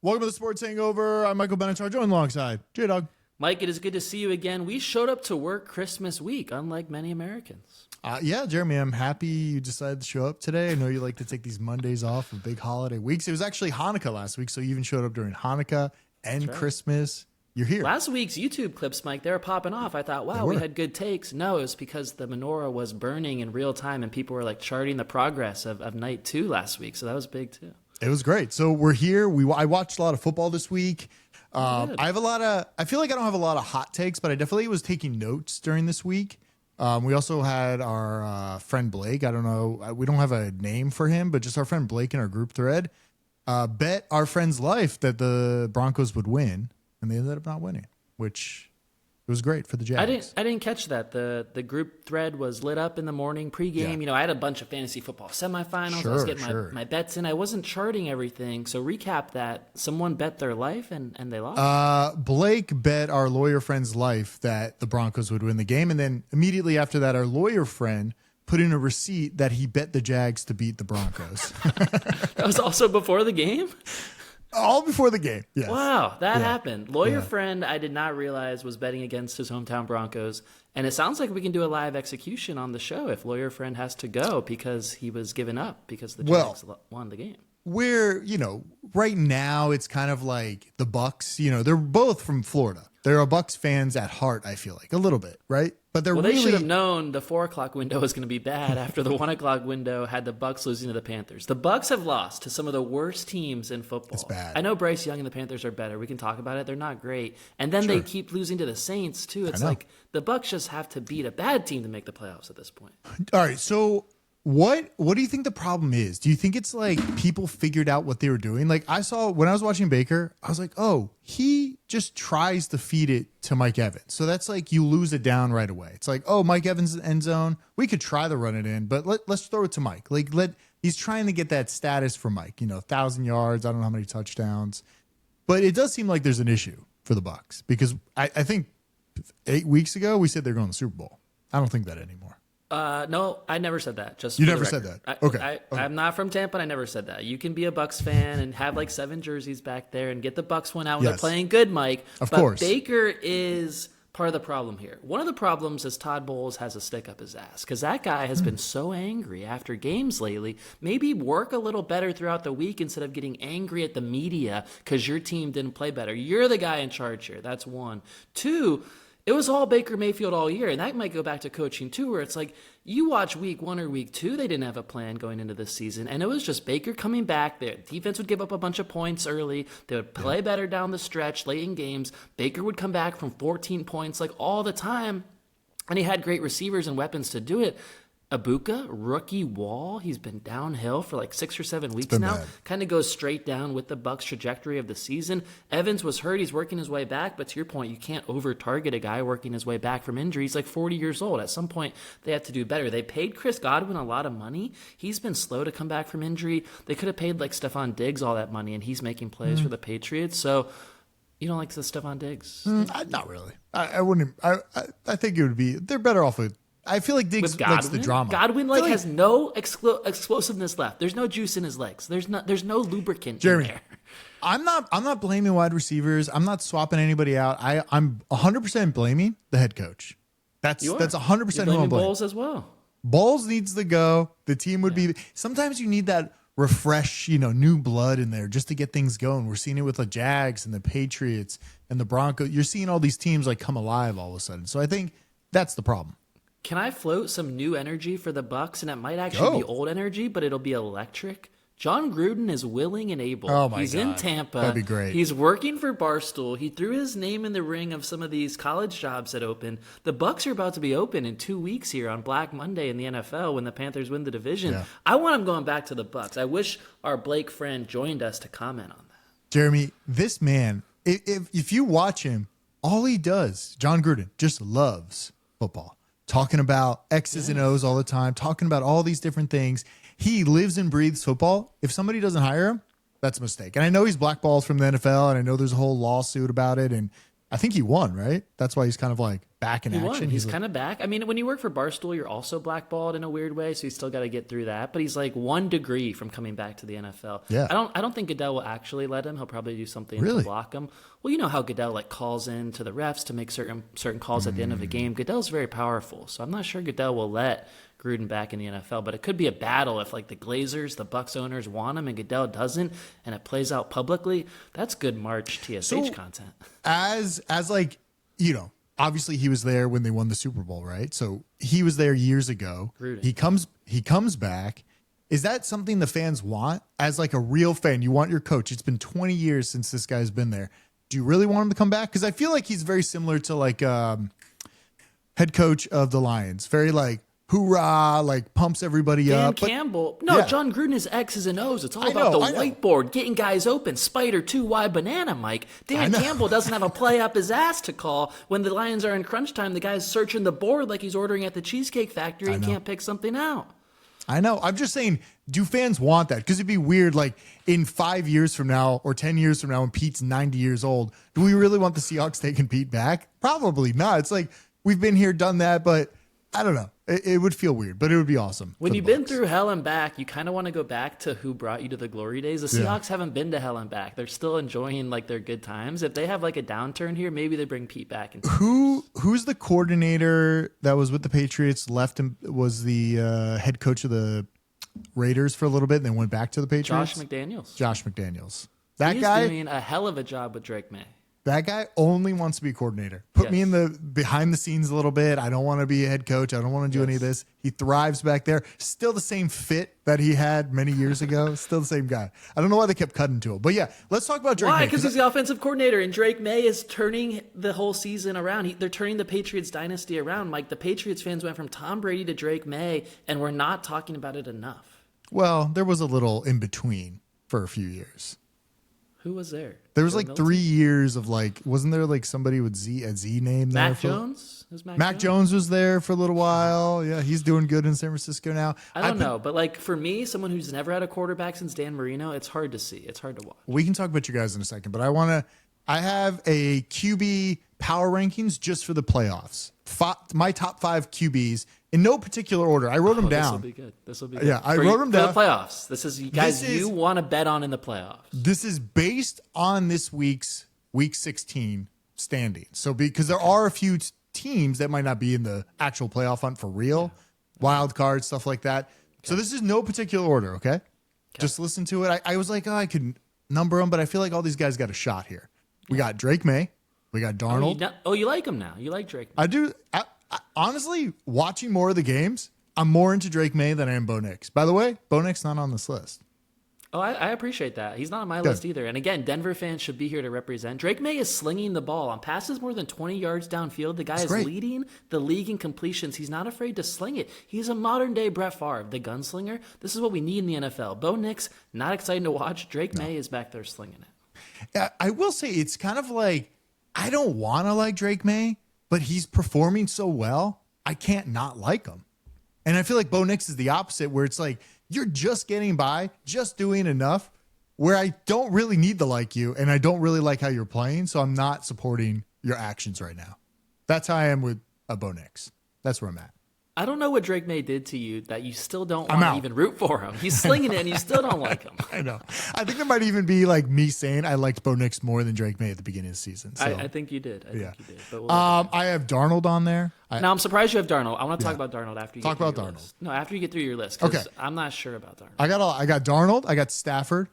Welcome to the Sports Hangover. I'm Michael Benatar, joined alongside J Dawg. Mike, it is good to see you again. We showed up to work Christmas week, unlike many Americans. Yeah, Jeremy, I'm happy you decided to show up today. I know you like to take these Mondays off of big holiday weeks. It was actually Hanukkah last week, so you even showed up during Hanukkah and right. Christmas. You're here. Last week's YouTube clips, Mike, they were popping off. I thought, wow, we had good takes. No, it was because the menorah was burning in real time and people were like charting the progress of night 2 last week. So that was big too. It was great. So we're here. I watched a lot of football this week. I feel like I don't have a lot of hot takes, but I definitely was taking notes during this week. We also had our friend Blake. I don't know. We don't have a name for him, but just our friend Blake in our group thread bet our friend's life that the Broncos would win, and they ended up not winning, which it was great for the Jags. I didn't catch that. The group thread was lit up in the morning pregame. Yeah. You know, I had a bunch of fantasy football semifinals. I was getting my bets in. I wasn't charting everything. So recap that. Someone bet their life and they lost. Blake bet our lawyer friend's life that the Broncos would win the game. And then immediately after that, our lawyer friend put in a receipt that he bet the Jags to beat the Broncos. That was also before the game? All before the game. Yes. Wow, that happened. Lawyer friend, I did not realize was betting against his hometown Broncos. And it sounds like we can do a live execution on the show if lawyer friend has to go because he was given up because the Jags won the game. We're, right now it's kind of like the Bucks, they're both from Florida. They're Bucks fans at heart, I feel like, a little bit, right? But they should have known the 4 o'clock window was going to be bad after the 1 o'clock window had the Bucks losing to the Panthers. The Bucks have lost to some of the worst teams in football. It's bad. I know Bryce Young and the Panthers are better. We can talk about it. They're not great. And then they keep losing to the Saints, too. It's like the Bucks just have to beat a bad team to make the playoffs at this point. All right, so What do you think the problem is? Do you think it's like people figured out what they were doing? Like I saw when I was watching Baker, I was like, oh, he just tries to feed it to Mike Evans. So that's like you lose it down right away. It's like, oh, Mike Evans end zone. We could try to run it in, but let's throw it to Mike. He's trying to get that status for Mike, 1,000 yards. I don't know how many touchdowns, but it does seem like there's an issue for the Bucs because I think 8 weeks ago we said they're going to the Super Bowl. I don't think that anymore. No, I never said that. Just you never said that. Okay. I'm not from Tampa. And I never said that. You can be a Bucks fan and have like 7 jerseys back there and get the Bucks one out when they're playing good, Mike. Of course. Baker is part of the problem here. One of the problems is Todd Bowles has a stick up his ass because that guy has been so angry after games lately. Maybe work a little better throughout the week instead of getting angry at the media because your team didn't play better. You're the guy in charge here. That's one. 2. It was all Baker Mayfield all year, and that might go back to coaching too, where it's like you watch week 1 or week 2, they didn't have a plan going into this season, and it was just Baker coming back. Their defense would give up a bunch of points early. They would play better down the stretch, late in games. Baker would come back from 14 points like all the time, and he had great receivers and weapons to do it. Ibuka, rookie Wall, he's been downhill for like 6 or 7 weeks now. Kind of goes straight down with the Bucs trajectory of the season. Evans was hurt. He's working his way back. But to your point, you can't over-target a guy working his way back from injury. He's like 40 years old. At some point, they have to do better. They paid Chris Godwin a lot of money. He's been slow to come back from injury. They could have paid like Stephon Diggs all that money, and he's making plays for the Patriots. So you don't like the Stephon Diggs? Not really. I wouldn't. I think it would be. They're better off with. I feel like Diggs likes the drama. Godwin has no explosiveness left. There's no juice in his legs. There's no lubricant in there. I'm not blaming wide receivers. I'm not swapping anybody out. I'm 100% blaming the head coach. That's 100% who I'm blaming. Bowles as well. Bowles needs to go. The team would be. Sometimes you need that refresh, new blood in there just to get things going. We're seeing it with the Jags and the Patriots and the Broncos. You're seeing all these teams like come alive all of a sudden. So I think that's the problem. Can I float some new energy for the Bucs? And it might actually be old energy, but it'll be electric. John Gruden is willing and able. Oh my He's God. in Tampa. That'd be great. He's working for Barstool. He threw his name in the ring of some of these college jobs that open. The Bucs are about to be open in 2 weeks here on Black Monday in the NFL when the Panthers win the division. Yeah. I want him going back to the Bucs. I wish our Blake friend joined us to comment on that. Jeremy, this man, if you watch him, all he does, John Gruden, just loves football. Talking about X's and O's all the time, talking about all these different things. He lives and breathes football. If somebody doesn't hire him, that's a mistake. And I know he's blackballed from the NFL, and I know there's a whole lawsuit about it, and I think he won, right? That's why he's kind of like back in action. He's kind of back. I mean, when you work for Barstool, you're also blackballed in a weird way, so you still got to get through that. But he's like 1 degree from coming back to the NFL. Yeah. I don't think Goodell will actually let him. He'll probably do something Really? to block him. Well, you know how Goodell like calls in to the refs to make certain calls at the end of the game. Goodell's very powerful, so I'm not sure Goodell will let Gruden back in the NFL. But it could be a battle if like the Glazers, the Bucs owners want him and Goodell doesn't, and it plays out publicly. That's good March TSH content. As like, you know, obviously he was there when they won the Super Bowl, right? So he was there years ago. Gruden. He comes back. Is that something the fans want? As like a real fan, you want your coach. It's been 20 years since this guy's been there. Do you really want him to come back? Because I feel like he's very similar to like head coach of the Lions. Very like hoorah, like pumps everybody Dan up. Campbell. No, yeah. John Gruden is X's and O's. It's all about the whiteboard, getting guys open, spider, 2 wide banana, Mike. Dan Campbell doesn't have a play up his ass to call. When the Lions are in crunch time, the guy's searching the board like he's ordering at the Cheesecake Factory and can't pick something out. I know. I'm just saying, do fans want that? Because it'd be weird, like, in 5 years from now or 10 years from now when Pete's 90 years old, do we really want the Seahawks taking Pete back? Probably not. It's like, we've been here, done that, but I don't know. It would feel weird, but it would be awesome. When you've been through hell and back, you kind of want to go back to who brought you to the glory days. The Seahawks haven't been to hell and back. They're still enjoying like their good times. If they have like a downturn here, maybe they bring Pete back. Who's the coordinator that was with the Patriots, left and was the head coach of the Raiders for a little bit and then went back to the Patriots? Josh McDaniels. He's doing a hell of a job with Drake May. That guy only wants to be a coordinator. Put me in the behind the scenes a little bit. I don't want to be a head coach. I don't want to do any of this. He thrives back there. Still the same fit that he had many years ago. Still the same guy. I don't know why they kept cutting to him. But yeah, let's talk about Drake May. Why? Because he's the offensive coordinator, and Drake May is turning the whole season around. They're turning the Patriots dynasty around. Mike, the Patriots fans went from Tom Brady to Drake May, and we're not talking about it enough. Well, there was a little in between for a few years. Who was there? There was like 3 years of like, wasn't there like somebody with a Z name there? Mac Jones? Mac Jones was there for a little while. Yeah, he's doing good in San Francisco now. I don't know, but like for me, someone who's never had a quarterback since Dan Marino, it's hard to see. It's hard to watch. We can talk about you guys in a second, but I have a QB power rankings just for the playoffs. My top 5 QBs in no particular order. I wrote them down. This will be good. Yeah, I wrote them down. For the playoffs. This is, you guys, you want to bet on in the playoffs. This is based on this week's Week 16 standing. So because there are a few teams that might not be in the actual playoff hunt for real, wild cards, stuff like that. Okay. So this is no particular order, okay? Just listen to it. I was like, I could number them, but I feel like all these guys got a shot here. We got Drake May. We got Darnold. You like him now. You like Drake May. I do. I, honestly, watching more of the games, I'm more into Drake May than I am Bo Nix. By the way, Bo Nix not on this list. Oh, I appreciate that. He's not on my list either. And again, Denver fans should be here to represent. Drake May is slinging the ball on passes more than 20 yards downfield. The guy is leading the league in completions. He's not afraid to sling it. He's a modern-day Brett Favre, the gunslinger. This is what we need in the NFL. Bo Nix, not exciting to watch. Drake May is back there slinging it. I will say it's kind of like, I don't want to like Drake May, but he's performing so well, I can't not like him. And I feel like Bo Nix is the opposite, where it's like, you're just getting by, just doing enough, where I don't really need to like you, and I don't really like how you're playing, so I'm not supporting your actions right now. That's how I am with a Bo Nix. That's where I'm at. I don't know what Drake May did to you that you still don't want to even root for him. He's slinging it and you still don't like him. I know. I think there might even be like me saying I liked Bo Nix more than Drake May at the beginning of the season. So. I think you did. I think you did. But I have Darnold on there. Now, I'm surprised you have Darnold. I want to talk about Darnold after you get through your Darnold. list. No, after you get through your list, because I'm not sure about Darnold. I got Darnold. I got Stafford.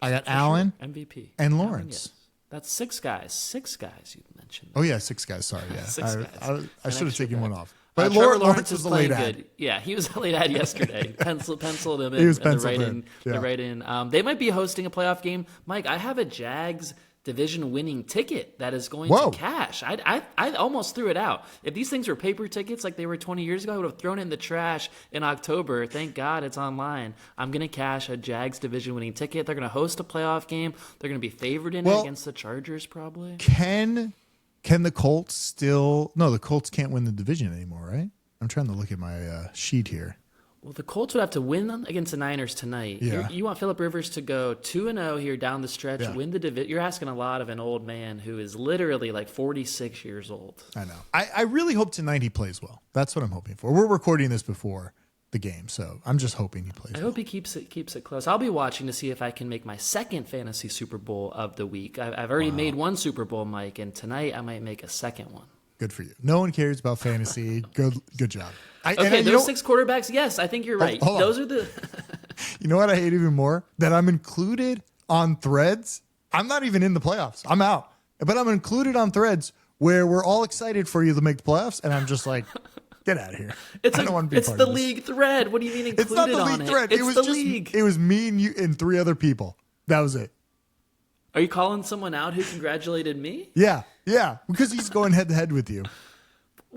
I got Allen. MVP. And Lawrence. That's 6 guys. 6 guys you mentioned. Oh, yeah, 6 guys. Sorry, yeah. 6 guys. I should have taken one off. But Lawrence was a late ad. Yeah, he was a late ad yesterday. Penciled him in. He was penciled in. The write-in. They might be hosting a playoff game. Mike, I have a Jags division-winning ticket that is going to cash. I almost threw it out. If these things were paper tickets like they were 20 years ago, I would have thrown it in the trash in October. Thank God it's online. I'm going to cash a Jags division-winning ticket. They're going to host a playoff game. They're going to be favored in it against the Chargers probably. Can the Colts still... No, the Colts can't win the division anymore, right? I'm trying to look at my sheet here. Well, the Colts would have to win against the Niners tonight. Yeah. You want Phillip Rivers to go 2-0 here down the stretch, win the division. You're asking a lot of an old man who is literally like 46 years old. I know. I really hope tonight he plays well. That's what I'm hoping for. We're recording this before the game, so I'm just hoping he plays I well. hope he keeps it close. I'll be watching to see if I can make my second fantasy Super Bowl of the week. I've already made one Super Bowl, Mike, and tonight I might make a second one. Good for you. No one cares about fantasy. Good job. Okay, those 6 quarterbacks, yes, I think you're right. Hold on. Those are the... You know what I hate even more? That I'm included on threads. I'm not even in the playoffs. I'm out. But I'm included on threads where we're all excited for you to make the playoffs, and I'm just like, get out of here. I don't want to be It's part the of this. league thread. What do you mean included It's not the league on thread. It? It was the just league. It was me and you and 3 other people. That was it. Are you calling someone out who congratulated me? Yeah, because he's going head to head with you.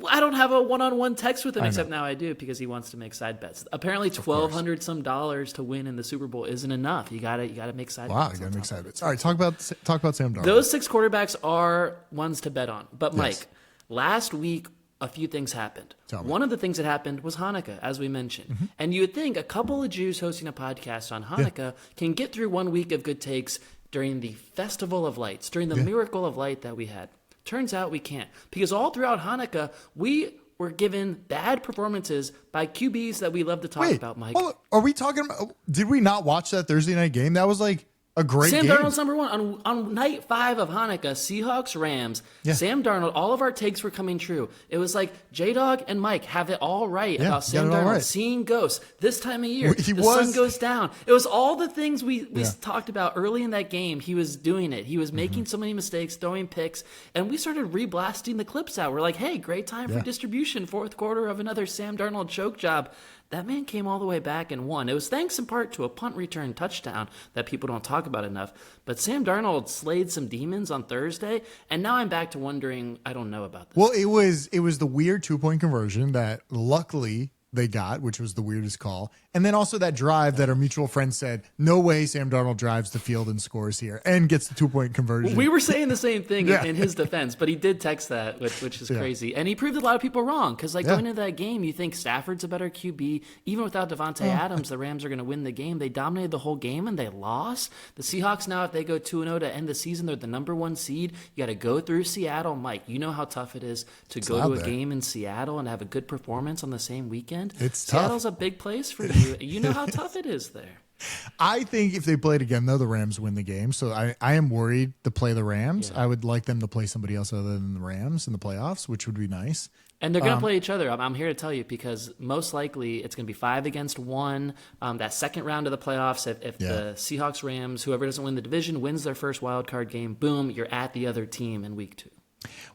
I don't have a one-on-one text with him, except now I do because he wants to make side bets. Apparently, $1,200 some dollars to win in the Super Bowl isn't enough. You gotta make side bets. Wow, you gotta make side bets. All right, talk about Sam Darnold. Those 6 quarterbacks are ones to bet on. But Mike, last week a few things happened. One of the things that happened was Hanukkah, as we mentioned. Mm-hmm. And you would think a couple of Jews hosting a podcast on Hanukkah can get through 1 week of good takes during the Festival of Lights, during the miracle of light that we had. Turns out we can't, because all throughout Hanukkah, we were given bad performances by QBs that we love to talk about, Mike. Are we talking about, did we not watch that Thursday night game? That was like a great Sam game. Darnold's number one. On night 5 of Hanukkah, Seahawks, Rams, Sam Darnold, all of our takes were coming true. It was like J Dawg and Mike have it all right about Sam Darnold seeing ghosts this time of year. The sun goes down. It was all the things we talked about early in that game. He was doing it. He was making so many mistakes, throwing picks, and we started reblasting the clips out. We're like, hey, great time for distribution. 4th quarter of another Sam Darnold choke job. That man came all the way back and won. It was thanks in part to a punt return touchdown that people don't talk about enough. But Sam Darnold slayed some demons on Thursday, and now I'm back to wondering, I don't know about this. Well, it was the weird 2-point conversion that luckily they got, which was the weirdest call. And then also that drive that our mutual friend said, no way Sam Darnold drives the field and scores here and gets the 2-point conversion. We were saying the same thing in his defense, but he did text that, which is crazy. And he proved a lot of people wrong because going into that game, you think Stafford's a better QB. Even without Devontae Adams, the Rams are going to win the game. They dominated the whole game and they lost. The Seahawks now, if they go 2-0 to end the season, they're the number 1 seed. You got to go through Seattle. Mike, you know how tough it is to go to a game in Seattle and have a good performance on the same weekend. It's Seattle's tough. a big place for you. You know how tough it is there. I think if they played again, though, the Rams win the game. So I am worried to play the Rams. I would like them to play somebody else other than the Rams in the playoffs, which would be nice. And they're going to play each other. I'm here to tell you because most likely it's going to be 5 against 1. That second round of the playoffs, if the Seahawks, Rams, whoever doesn't win the division wins their first wild card game, boom, you're at the other team in week 2.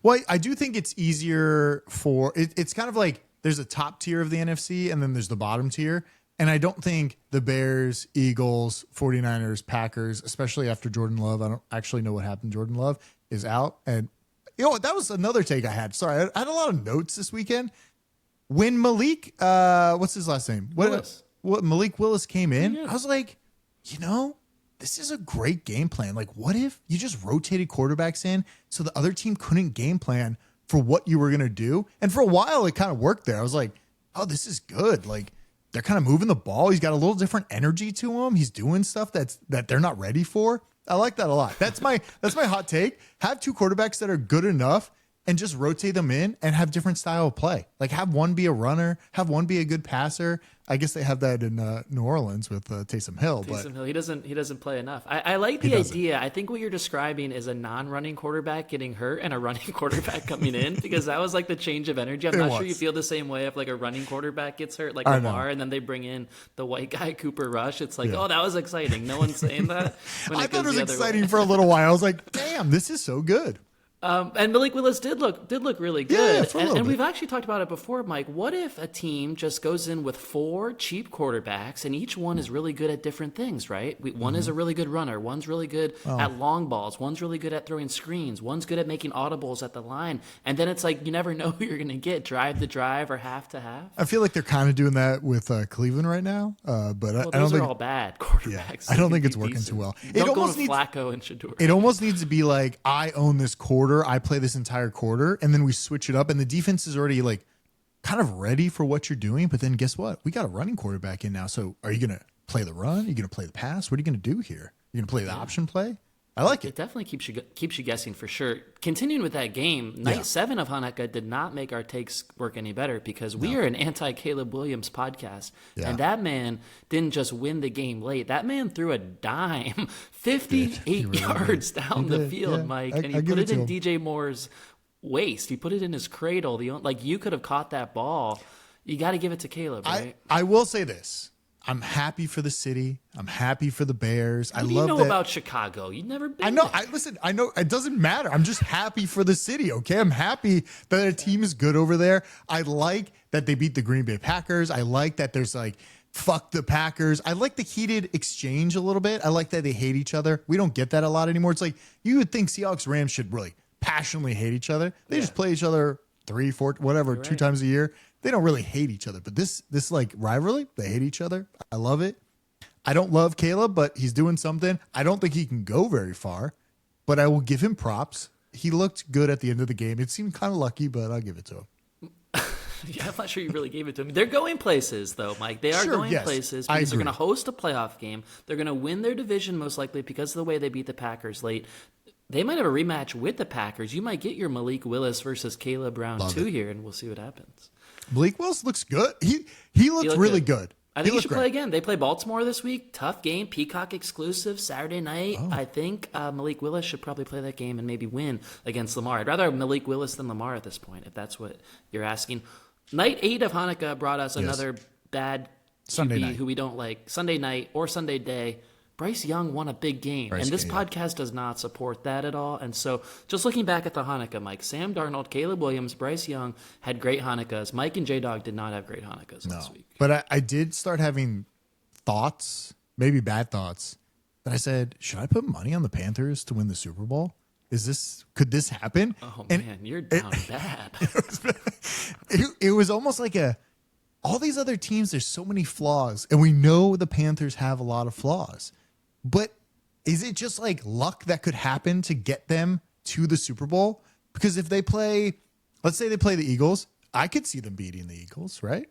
Well, I do think it's easier for it's kind of like there's a top tier of the NFC and then there's the bottom tier. And I don't think the Bears, Eagles, 49ers, Packers, especially after Jordan Love, I don't actually know what happened. Jordan Love is out. And you know what? That was another take I had. Sorry, I had a lot of notes this weekend. When Malik, what's his last name? What Malik Willis came in, I was like, this is a great game plan. Like, what if you just rotated quarterbacks in so the other team couldn't game plan for what you were going to do? And for a while, it kind of worked there. I was like, oh, this is good. Like, they're kind of moving the ball. He's got a little different energy to him. He's doing stuff that they're not ready for. I like that a lot. That's my hot take. Have 2 quarterbacks that are good enough and just rotate them in and have different style of play. Like have one be a runner, have one be a good passer. I guess they have that in New Orleans with Taysom Hill. Taysom Hill, he doesn't play enough. I like the idea. I think what you're describing is a non-running quarterback getting hurt and a running quarterback coming in because that was like the change of energy. I'm not sure you feel the same way if like a running quarterback gets hurt like Lamar and then they bring in the white guy Cooper Rush. It's like, oh, that was exciting. No one's saying that. I thought it was exciting for a little while. I was like, damn, this is so good. And Malik Willis did look really good. Yeah, and we've actually talked about it before, Mike. What if a team just goes in with 4 cheap quarterbacks and each one is really good at different things, right? One is a really good runner. One's really good at long balls. One's really good at throwing screens. One's good at making audibles at the line. And then it's like you never know who you're going to get, drive to drive or half to half. I feel like they're kind of doing that with Cleveland right now. But I don't think are all bad quarterbacks. Yeah, I don't think it's working too well. Don't go with Flacco and Shador. It almost needs to be like, I own this quarter. I play this entire quarter, and then we switch it up, and the defense is already like kind of ready for what you're doing. But then guess what? We got a running quarterback in now. So are you going to play the run? Are you going to play the pass? What are you going to do here? You're going to play the option play? I like it. It definitely keeps you guessing for sure. Continuing with that game, night 7 of Hanukkah did not make our takes work any better because we are an anti-Caleb Williams podcast. Yeah. And that man didn't just win the game late. That man threw a dime 58 yards down the field, Mike. And he put it in DJ Moore's waist. He put it in his cradle. You could have caught that ball. You got to give it to Caleb, right? I will say this. I'm happy for the city. I'm happy for the Bears. What do you know about Chicago? You've never been. I know. I know. It doesn't matter. I'm just happy for the city. Okay. I'm happy that their team is good over there. I like that they beat the Green Bay Packers. I like that there's fuck the Packers. I like the heated exchange a little bit. I like that they hate each other. We don't get that a lot anymore. It's like you would think Seahawks Rams should really passionately hate each other. They just play each other 3, 4, whatever, 2 times a year. They don't really hate each other, but this rivalry, they hate each other. I love it. I don't love Caleb, but he's doing something. I don't think he can go very far, but I will give him props. He looked good at the end of the game. It seemed kind of lucky, but I'll give it to him. Yeah, I'm not sure you really gave it to him. They're going places, though, Mike. They are going places because they're going to host a playoff game. They're going to win their division most likely because of the way they beat the Packers late. They might have a rematch with the Packers. You might get your Malik Willis versus Caleb round 2 here, and we'll see what happens. Malik Willis looks good. He looked really good. I think he should play again. They play Baltimore this week. Tough game. Peacock exclusive Saturday night. Oh. I think Malik Willis should probably play that game and maybe win against Lamar. I'd rather have Malik Willis than Lamar at this point, if that's what you're asking. Night 8 of Hanukkah brought us another bad Sunday QB night who we don't like. Sunday night or Sunday day. Bryce Young won a big game, and this podcast does not support that at all. And so just looking back at the Hanukkah, Mike, Sam Darnold, Caleb Williams, Bryce Young had great Hanukkahs. Mike and J Dawg did not have great Hanukkahs last week. But I did start having thoughts, maybe bad thoughts, that I said, should I put money on the Panthers to win the Super Bowl? Could this happen? Oh, man, you're down bad. It was almost like all these other teams, there's so many flaws, and we know the Panthers have a lot of flaws. But is it just like luck that could happen to get them to the Super Bowl? Because if they let's say they play the Eagles, I could see them beating the Eagles, right?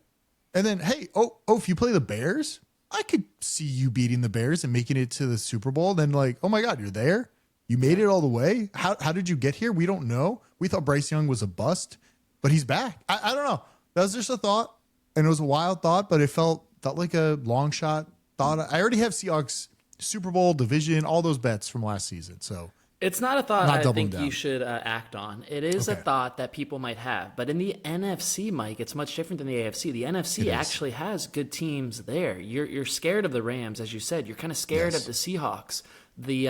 And then, hey, if you play the Bears, I could see you beating the Bears and making it to the Super Bowl. Then oh my God, you're there? You made it all the way? How did you get here? We don't know. We thought Bryce Young was a bust, but he's back. I don't know. That was just a thought, and it was a wild thought, but it felt like a long shot thought. I already have Seahawks Super Bowl, division, all those bets from last season. So it's not a thought I think you should act on. It is a thought that people might have. But in the NFC, Mike, it's much different than the AFC. The NFC actually has good teams there. You're scared of the Rams, as you said. You're kind of scared of the Seahawks. The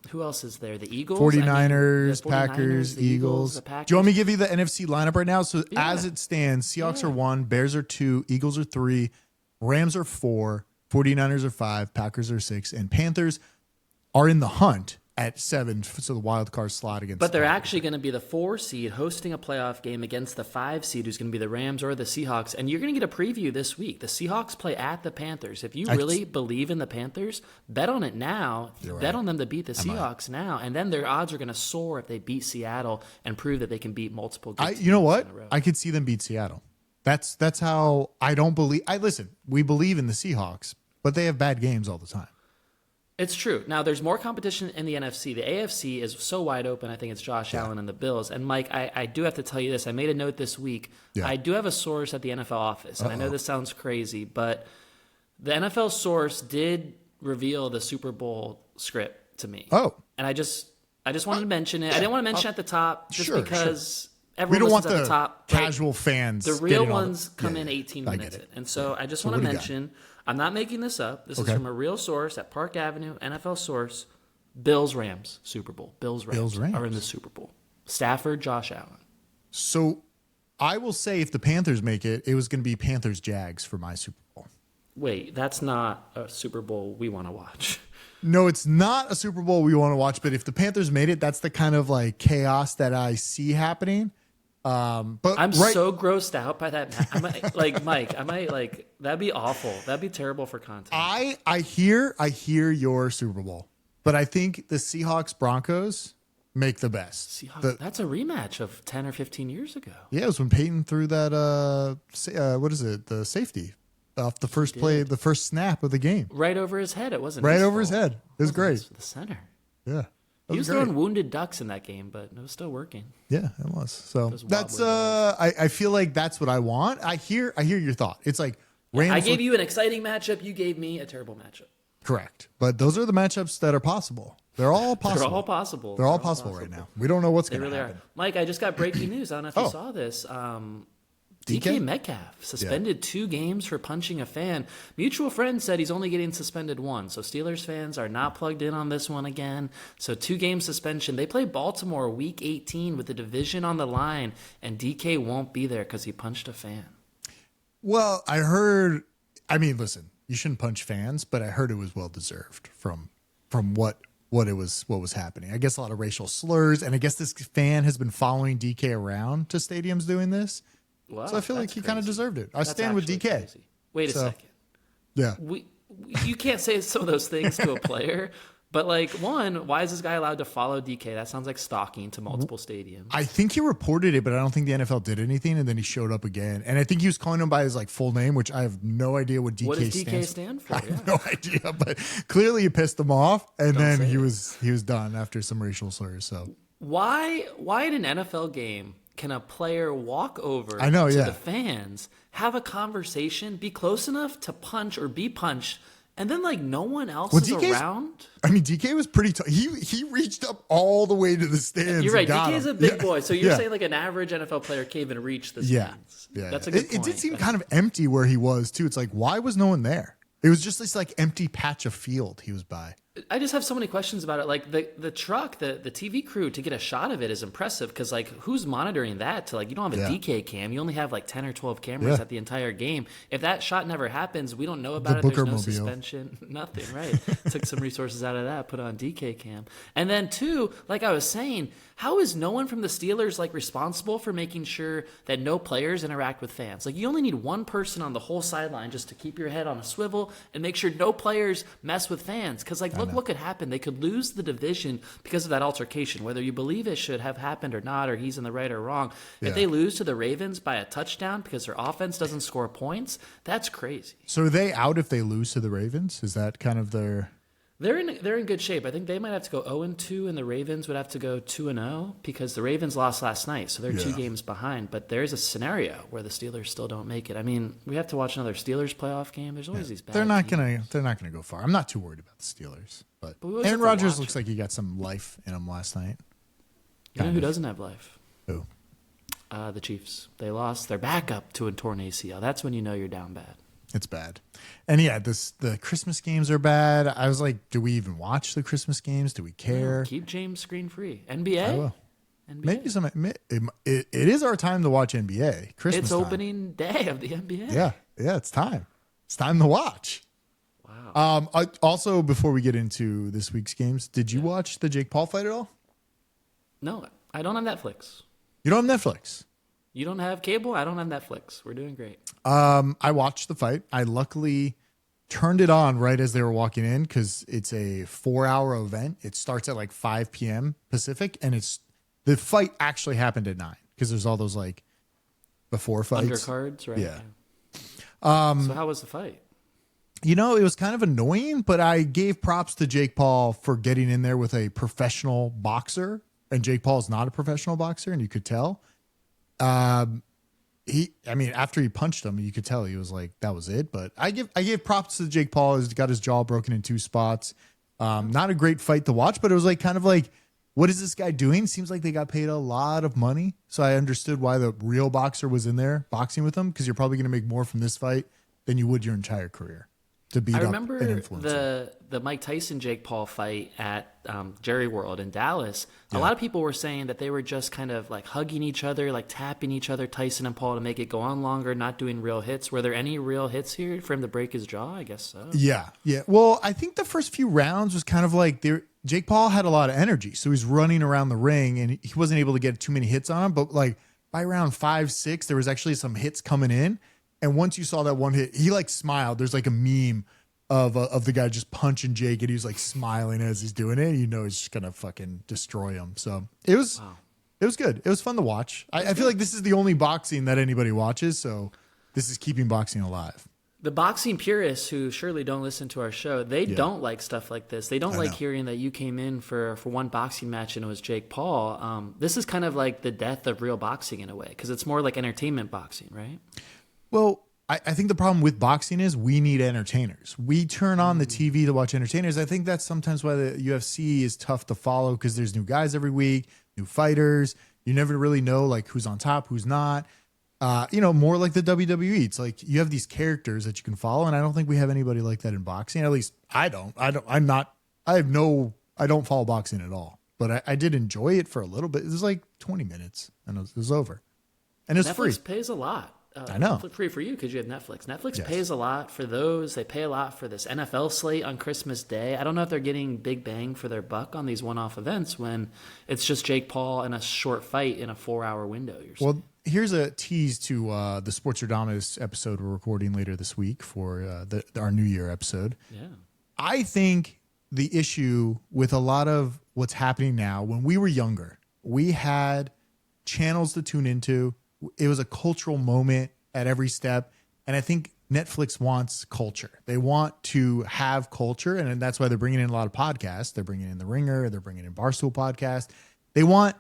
who else is there? The Eagles? 49ers, Packers, Eagles. The Packers. Do you want me to give you the NFC lineup right now? So as it stands, Seahawks are 1, Bears are 2, Eagles are 3, Rams are 4, 49ers are 5, Packers are 6, and Panthers are in the hunt at 7, so the wild card slot against. But they're actually going to be the 4 seed hosting a playoff game against the 5 seed, who's going to be the Rams or the Seahawks. And you're going to get a preview this week. The Seahawks play at the Panthers. If you really believe in the Panthers, bet on it now. Bet on them to beat the Seahawks now, and then their odds are going to soar if they beat Seattle and prove that they can beat multiple good teams. You know what? I could see them beat Seattle. That's how I don't believe. Listen, we believe in the Seahawks, but they have bad games all the time. It's true. Now, there's more competition in the NFC. The AFC is so wide open. I think it's Josh Allen and the Bills. And, Mike, I do have to tell you this. I made a note this week. Yeah. I do have a source at the NFL office, and I know this sounds crazy, but the NFL source did reveal the Super Bowl script to me. Oh. And I just wanted to mention it. I didn't want to mention it at the top just because we don't want at the top. Casual fans. The real ones come in 18 minutes in. And so I just want to mention – I'm not making this up. This is from a real source at Park Avenue, NFL source. Bills-Rams, Super Bowl. Bills-Rams are in the Super Bowl. Stafford, Josh Allen. So I will say if the Panthers make it, it was going to be Panthers-Jags for my Super Bowl. Wait, that's not a Super Bowl we want to watch. No, it's not a Super Bowl we want to watch, but if the Panthers made it, that's the kind of chaos that I see happening. But I'm so grossed out by that. Mike, that'd be awful. That'd be terrible for content. I hear your Super Bowl, but I think the Seahawks Broncos make the best. Seahawks, that's a rematch of 10 or 15 years ago. Yeah, it was when Peyton threw that, what is it, the safety off the first play, the first snap of the game. Right over his head. It wasn't right his over fault. his head. It was great. The center. Yeah. He was throwing wounded ducks in that game, but it was still working. Yeah, it was. So that's I feel like that's what I want. I hear your thought. It's like I gave you an exciting matchup. You gave me a terrible matchup. Correct. But those are the matchups that are possible. They're all possible. They're all possible. They're all possible right now. We don't know what's going to happen. Mike, I just got breaking news. I don't know if you saw this. DK Metcalf suspended 2 games for punching a fan. Mutual friend said he's only getting suspended 1. So Steelers fans are not plugged in on this one again. So 2-game suspension. They play Baltimore week 18 with the division on the line, and DK won't be there because he punched a fan. Well, listen, you shouldn't punch fans, but I heard it was well deserved from what was happening. I guess a lot of racial slurs, and I guess this fan has been following DK around to stadiums doing this. Wow, so I feel like he kind of deserved it. I stand with DK. Crazy. Wait a second. Yeah. You can't say some of those things to a player, but why is this guy allowed to follow DK? That sounds like stalking to multiple stadiums. I think he reported it, but I don't think the NFL did anything, and then he showed up again. And I think he was calling him by his full name, which I have no idea what DK stands for. What does DK stand for? I have no idea, but clearly it pissed him off, and then he was done after some racial slurs. So why in an NFL game can a player walk over to the fans, have a conversation, be close enough to punch or be punched, and then no one else is around? DK was pretty tough. He reached up all the way to the stands. You're right. DK is a big boy. So you're saying an average NFL player can't even reach the stands. Yeah. That's a good point. It did seem kind of empty where he was too. It's why was no one there? It was just this empty patch of field he was by. I just have so many questions about it. The truck, the TV crew to get a shot of it is impressive because who's monitoring that? You don't have a DK cam. You only have 10 or 12 cameras at the entire game. If that shot never happens, we don't know about it. There's no suspension, nothing. Right? Took some resources out of that, put on DK cam, and then 2, like I was saying, how is no one from the Steelers responsible for making sure that no players interact with fans? You only need one person on the whole sideline just to keep your head on a swivel and make sure no players mess with fans. Because look what could happen. They could lose the division because of that altercation, whether you believe it should have happened or not, or he's in the right or wrong. Yeah. If they lose to the Ravens by a touchdown because their offense doesn't score points, that's crazy. So are they out if they lose to the Ravens? Is that kind of their... They're in good shape. I think they might have to go 0-2, and the Ravens would have to go 2-0 because the Ravens lost last night, so they're 2 games behind. But there's a scenario where the Steelers still don't make it. We have to watch another Steelers playoff game. There's always these bad. They're not gonna go far. I'm not too worried about the Steelers, but Aaron Rodgers looks like he got some life in him last night. You know who doesn't have life? Who? The Chiefs. They lost their backup to a torn ACL. That's when you know you're down bad. It's bad. And the Christmas games are bad. I was like, do we even watch the Christmas games? Do we care? No, keep James screen free. NBA? I will. NBA. Maybe it is our time to watch NBA. Christmas It's opening day of the NBA. Yeah, it's time. It's time to watch. Wow. Also, before we get into this week's games, did you watch the Jake Paul fight at all? No, I don't have Netflix. You don't have Netflix? You don't have cable? I don't have Netflix. We're doing great. I watched the fight. I luckily turned it on right as they were walking in because it's a 4-hour event. It starts at 5 p.m. Pacific, and the fight actually happened at 9 because there's all those before fights. Undercards, right? Yeah. So how was the fight? It was kind of annoying, but I gave props to Jake Paul for getting in there with a professional boxer, and Jake Paul is not a professional boxer, and you could tell. After he punched him, you could tell he was that was it. But I gave props to Jake Paul. He's got his jaw broken in 2 spots. Not a great fight to watch, but it was what is this guy doing? Seems like they got paid a lot of money. So I understood why the real boxer was in there boxing with him, because you're probably going to make more from this fight than you would your entire career to beat up an influencer. The Mike Tyson Jake Paul fight at Jerry World in Dallas. A lot of people were saying that they were just kind of hugging each other, tapping each other, Tyson and Paul, to make it go on longer, not doing real hits. Were there any real hits here for him to break his jaw? I guess so. Yeah. Well, I think the first few rounds was kind of Jake Paul had a lot of energy, so he's running around the ring and he wasn't able to get too many hits on him. But by round 5, 6, there was actually some hits coming in. And once you saw that one hit, he smiled. There's a meme of the guy just punching Jake, and he was like smiling as he's doing it. You know, he's just gonna fucking destroy him. So it was good. It was fun to watch. I feel like this is the only boxing that anybody watches, so this is keeping boxing alive. The boxing purists who surely don't listen to our show, they don't like stuff like this. They don't like hearing that you came in for one boxing match and it was Jake Paul. This is kind of like the death of real boxing in a way, because it's more like entertainment boxing, right? Well, I think the problem with boxing is we need entertainers. We turn on the TV to watch entertainers. I think that's sometimes why the UFC is tough to follow, because there's new guys every week, new fighters. You never really know like who's on top, who's not. More like the WWE. It's like you have these characters that you can follow, and I don't think we have anybody like that in boxing. At least I don't. I don't follow boxing at all. But I did enjoy it for a little bit. It was like 20 minutes, and it was over. And it's free. Netflix pays a lot. I know. Free for you because you have Netflix. Netflix pays a lot for those. They pay a lot for this NFL slate on Christmas Day. I don't know if they're getting big bang for their buck on these one-off events when it's just Jake Paul and a short fight in a 4-hour window. Well, here's a tease to the Sports Radamas episode we're recording later this week for our New Year episode. Yeah. I think the issue with a lot of what's happening now, when we were younger, we had channels to tune into. It was a cultural moment at every step. And I think Netflix wants culture. They want to have culture. And that's why they're bringing in a lot of podcasts. They're bringing in The Ringer. They're bringing in Barstool Podcast. They want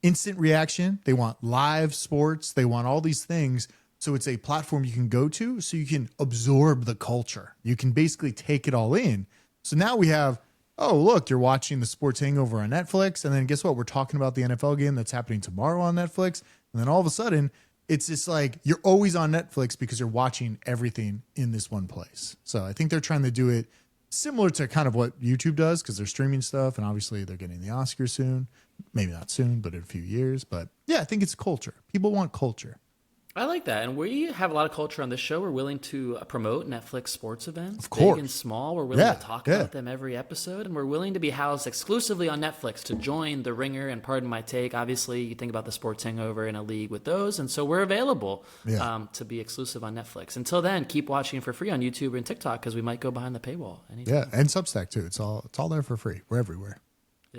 instant reaction. They want live sports. They want all these things. So it's a platform you can go to so you can absorb the culture. You can basically take it all in. So now we have, oh, look, you're watching the Sports Hangover on Netflix. And then guess what? We're talking about the NFL game that's happening tomorrow on Netflix. And then all of a sudden, it's just like you're always on Netflix because you're watching everything in this one place. So I think they're trying to do it similar to kind of what YouTube does because they're streaming stuff. And obviously they're getting the Oscars soon. Maybe not soon, but in a few years. But yeah, I think it's culture. People want culture. I like that. And we have a lot of culture on this show. We're willing to promote Netflix sports events, of course, big and small. We're willing to talk about them every episode. And we're willing to be housed exclusively on Netflix to join The Ringer and Pardon My Take. Obviously, you think about the Sports Hangover in a league with those. And so we're available to be exclusive on Netflix. Until then, keep watching for free on YouTube and TikTok because we might go behind the paywall anytime. Yeah, and Substack too. It's all there for free. We're everywhere.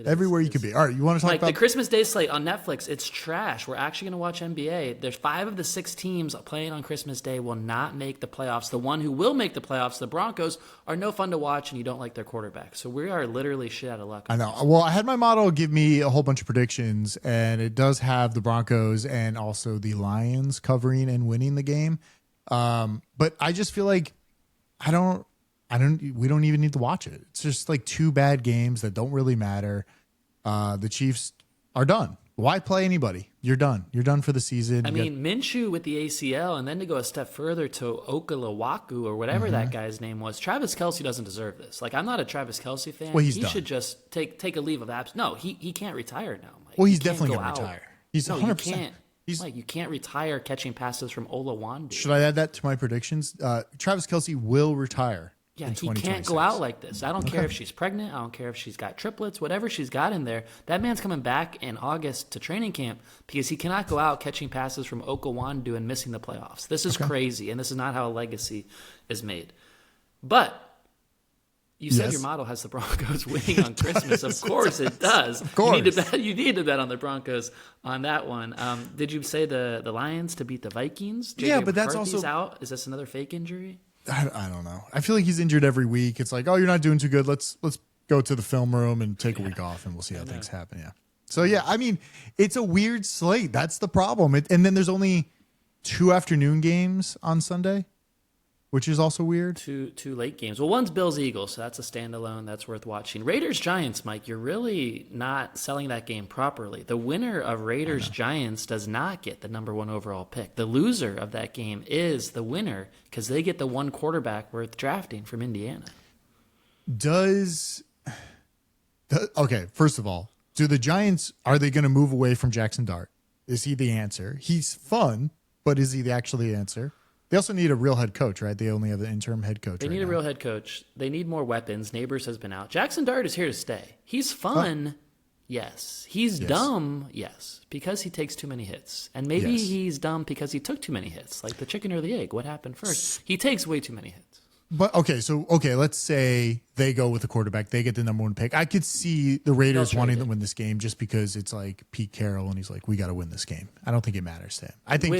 Everywhere you could be. All right, you want to talk about the Christmas Day slate on Netflix? It's trash. We're actually going to watch NBA. There's 5 of the 6 teams playing on Christmas Day will not make the playoffs. The one who will make the playoffs, the Broncos, are no fun to watch, and you don't like their quarterback. So we are literally shit out of luck. I know. Well, I had my model give me a whole bunch of predictions, and it does have the Broncos and also the Lions covering and winning the game. But I just feel like we don't even need to watch it. It's just like 2 bad games that don't really matter. The Chiefs are done. Why play anybody? You're done. You're done for the season. Minshew with the ACL, and then to go a step further to Okalawaku or whatever that guy's name was. Travis Kelce doesn't deserve this. Like, I'm not a Travis Kelce fan. Well, he should just take a leave of absence. No, he can't retire now, Mike. Well, he's definitely going to retire. He's 100%. You can't retire catching passes from Olawandu. Should I add that to my predictions? Travis Kelce will retire. Yeah, he can't go out like this. I don't care if she's pregnant. I don't care if she's got triplets, whatever she's got in there. That man's coming back in August to training camp because he cannot go out catching passes from Okawandu and missing the playoffs. This is crazy, and this is not how a legacy is made. But you said your model has the Broncos winning on Christmas. Of course it does. Of course. You need to bet on the Broncos on that one. Did you say the Lions to beat the Vikings? Yeah, but that's McCarthy's also out. Is this another fake injury? I don't know. I feel like he's injured every week. It's like, oh, you're not doing too good. Let's go to the film room and take a week off, and we'll see how things happen. Yeah. So yeah, it's a weird slate. That's the problem. And then there's only 2 afternoon games on Sunday, which is also weird. Two late games. Well, one's Bills-Eagles, so that's a standalone. That's worth watching. Raiders-Giants, Mike, you're really not selling that game properly. The winner of Raiders-Giants does not get the number 1 overall pick. The loser of that game is the winner because they get the 1 quarterback worth drafting from Indiana. Okay, first of all, do the Giants, are they going to move away from Jackson Dart? Is he the answer? He's fun, but is he actually the answer? They also need a real head coach, right? They only have an interim head coach. They need a real head coach. They need more weapons. Neighbors has been out. Jackson Dart is here to stay. He's fun, yes. He's dumb, yes, because he takes too many hits. And maybe he's dumb because he took too many hits, like the chicken or the egg. What happened first? He takes way too many hits. But okay, let's say they go with the quarterback, they get the number 1 pick. I could see the Raiders wanting to win this game just because it's like Pete Carroll and he's like, we got to win this game. I don't think it matters to him. I think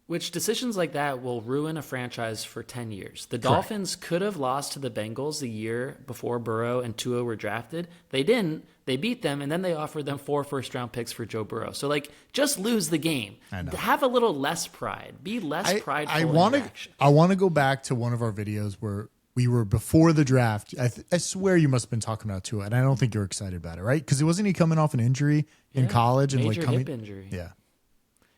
which decisions like that will ruin a franchise for 10 years. The Dolphins could have lost to the Bengals the year before Burrow and Tua were drafted. They didn't. They beat them, and then they offered them 4 first-round picks for Joe Burrow. So, just lose the game. I know. Have a little less pride. Be less prideful in your actions. I want to go back to one of our videos where we were before the draft. I swear you must have been talking about Tua, and I don't think you're excited about it, right? Because wasn't he coming off an injury in college? And major hip injury. Yeah.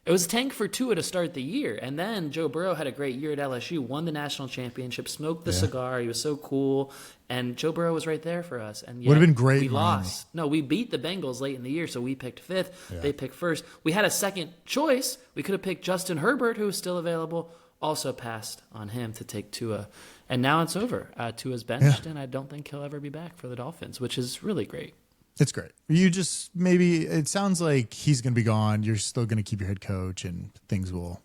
It was tank for Tua to start the year. And then Joe Burrow had a great year at LSU, won the national championship, smoked the cigar. He was so cool. And Joe Burrow was right there for us. And would have been great. We lost. No, we beat the Bengals late in the year, so we picked 5th. Yeah. They picked 1st. We had a second choice. We could have picked Justin Herbert, who was still available. Also passed on him to take Tua. And now it's over. Tua's benched, and I don't think he'll ever be back for the Dolphins, which is really great. It's great. It sounds like he's going to be gone. You're still going to keep your head coach and things will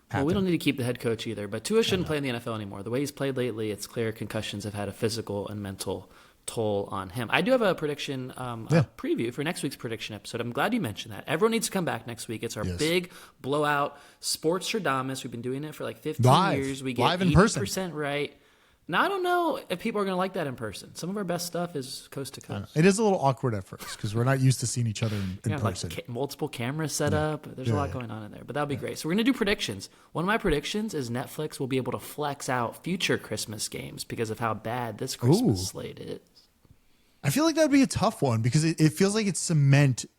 happen. Well, we don't need to keep the head coach either, but Tua shouldn't play in the NFL anymore. The way he's played lately, it's clear concussions have had a physical and mental toll on him. I do have a prediction, a preview for next week's prediction episode. I'm glad you mentioned that. Everyone needs to come back next week. It's our big blowout sports Stradamus. We've been doing it for like 15 years. We get live in 80% person. Right. Now, I don't know if people are going to like that in person. Some of our best stuff is coast to coast. It is a little awkward at first because we're not used to seeing each other in person. Like multiple cameras set up. There's a lot going on in there, but that'll be great. So we're going to do predictions. One of my predictions is Netflix will be able to flex out future Christmas games because of how bad this Christmas slate is. I feel like that would be a tough one because it feels like it's cemented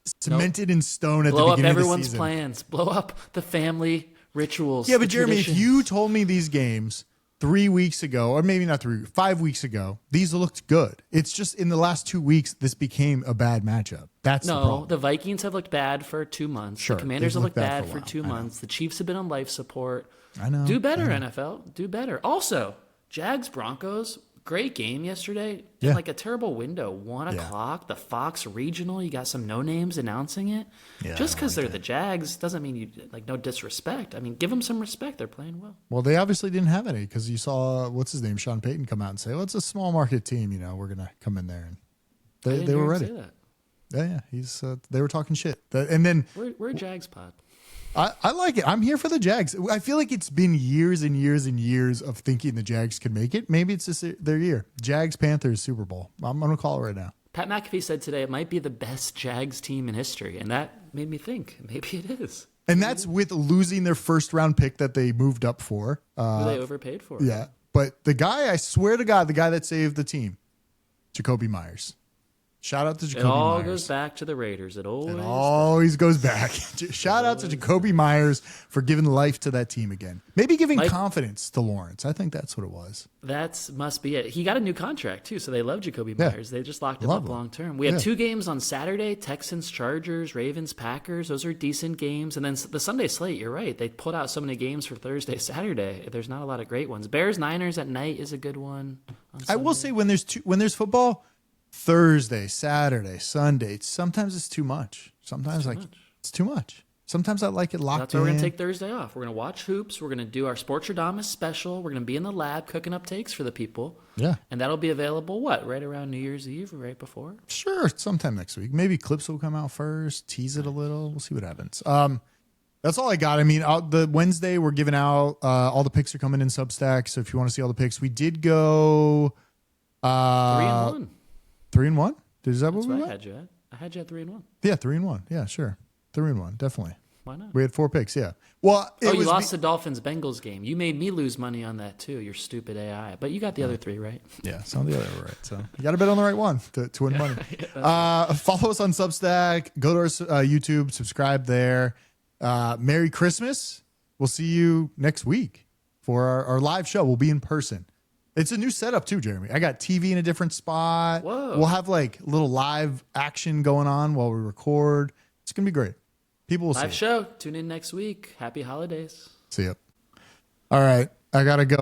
in stone at the beginning of the season. Blow up everyone's plans. Blow up the family rituals. Yeah, but Jeremy, if you told me these games 3 weeks ago, or maybe not 5 weeks ago, these looked good. It's just in the last 2 weeks, this became a bad matchup. That's the problem. The Vikings have looked bad for 2 months. Sure, the Commanders have looked bad for 2 months. The Chiefs have been on life support. I know. Do better, NFL. Do better. Also, Jags Broncos. Great game yesterday. In like a terrible window. 1 o'clock. The Fox Regional. You got some no-names announcing it. Yeah, just because they're the Jags doesn't mean you no disrespect. I mean, give them some respect. They're playing well. Well, they obviously didn't have any because you saw, what's his name, Sean Payton come out and say, well, it's a small market team. We're going to come in there. And they were ready. Yeah. They were talking shit. And then we're a Jags pod. I like it. I'm here for the Jags. I feel like it's been years and years and years of thinking the Jags could make it. Maybe it's just their year. Jags, Panthers, Super Bowl. I'm going to call it right now. Pat McAfee said today it might be the best Jags team in history, and that made me think maybe it is. And that's with losing their first-round pick that they moved up for. Who they overpaid for. Yeah. But the guy, I swear to God, the guy that saved the team, Jacoby Myers. Shout out to Jacoby Myers. It all goes back to the Raiders. It always goes back. Shout out to Jacoby Myers for giving life to that team again. Maybe giving confidence to Lawrence. I think that's what it was. That must be it. He got a new contract, too, so they love Jacoby Myers. They just locked him up long term. We have 2 games on Saturday, Texans, Chargers, Ravens, Packers. Those are decent games. And then the Sunday slate, you're right. They put out so many games for Thursday, Saturday. There's not a lot of great ones. Bears, Niners at night is a good one. I will say when there's football, Thursday, Saturday, Sunday, sometimes it's too much. Sometimes it's too much. Sometimes I like it locked in. That's why we're going to take Thursday off. We're going to watch hoops. We're going to do our Sports Stradamus special. We're going to be in the lab cooking up takes for the people. Yeah. And that'll be available, right around New Year's Eve or right before? Sure, sometime next week. Maybe clips will come out first, tease it a little. We'll see what happens. That's all I got. I mean, the Wednesday we're giving out, all the picks are coming in Substack. So if you want to see all the picks, we did go 3-1. 3-1? Is that what we I had you at? I had you at 3-1. Yeah, 3-1. Yeah, sure. 3-1, definitely. Why not? We had 4 picks, yeah. Well, you lost the Dolphins-Bengals game. You made me lose money on that, too, your stupid AI. But you got the other 3 right. Yeah, some of the other were right. So you got to bet on the right one to win money. Follow us on Substack. Go to our YouTube. Subscribe there. Merry Christmas. We'll see you next week for our live show. We'll be in person. It's a new setup too, Jeremy. I got TV in a different spot. Whoa. We'll have like little live action going on while we record. It's going to be great. People will see. Live show. Tune in next week. Happy holidays. See ya. All right. I got to go.